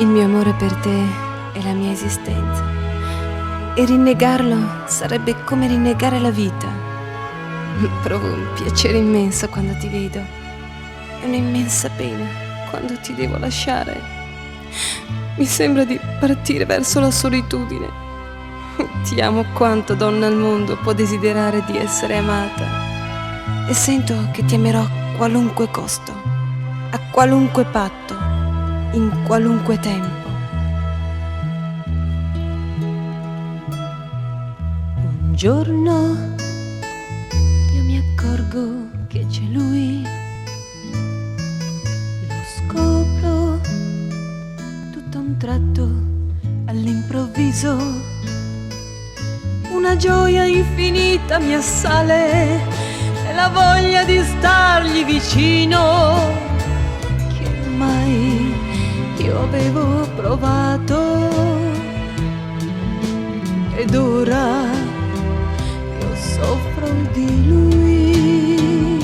Il mio amore per te è la mia esistenza e rinnegarlo sarebbe come rinnegare la vita. Provo un piacere immenso quando ti vedo e un'immensa pena quando ti devo lasciare. Mi sembra di partire verso la solitudine. Ti amo quanto donna al mondo può desiderare di essere amata e sento che ti amerò a qualunque costo, a qualunque patto, in qualunque tempo. Un giorno io mi accorgo che c'è lui, lo scopro tutto a un tratto, all'improvviso. Una gioia infinita mi assale e la voglia di stargli vicino che mai io avevo provato, ed ora io soffro di lui,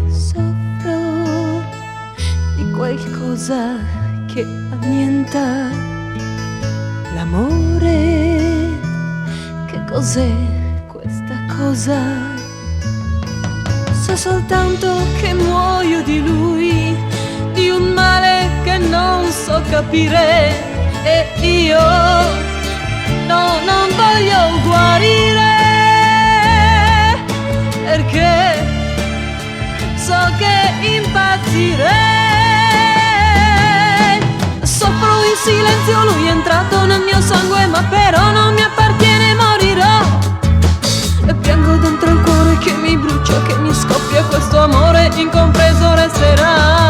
soffro di qualcosa che annienta l'amore. Che cos'è questa cosa? So soltanto che muoio di lui, di un male che non so capire, e io non voglio guarire, perché so che impazzirei. Soffro in silenzio, lui è entrato nel mio sangue, ma però non mi appartiene, morirò. E piango dentro il cuore che mi brucia, che mi scoppia, questo amore incompreso resterà.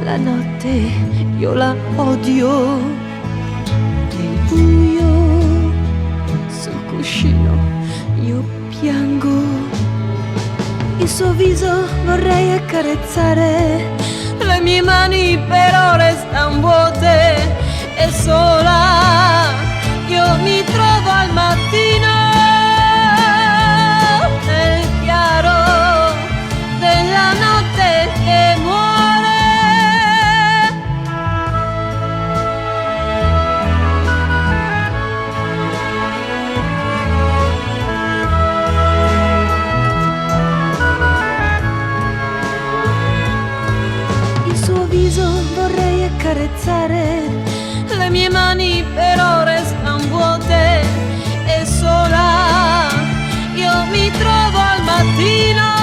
La notte io la odio, nel buio sul cuscino io piango, il suo viso vorrei accarezzare, le mie mani però restan vuote e sola io mi trovo al mattino nel chiaro della notte che muore. Vorrei accarezzare, le mie mani però restan vuote e sola io mi trovo al mattino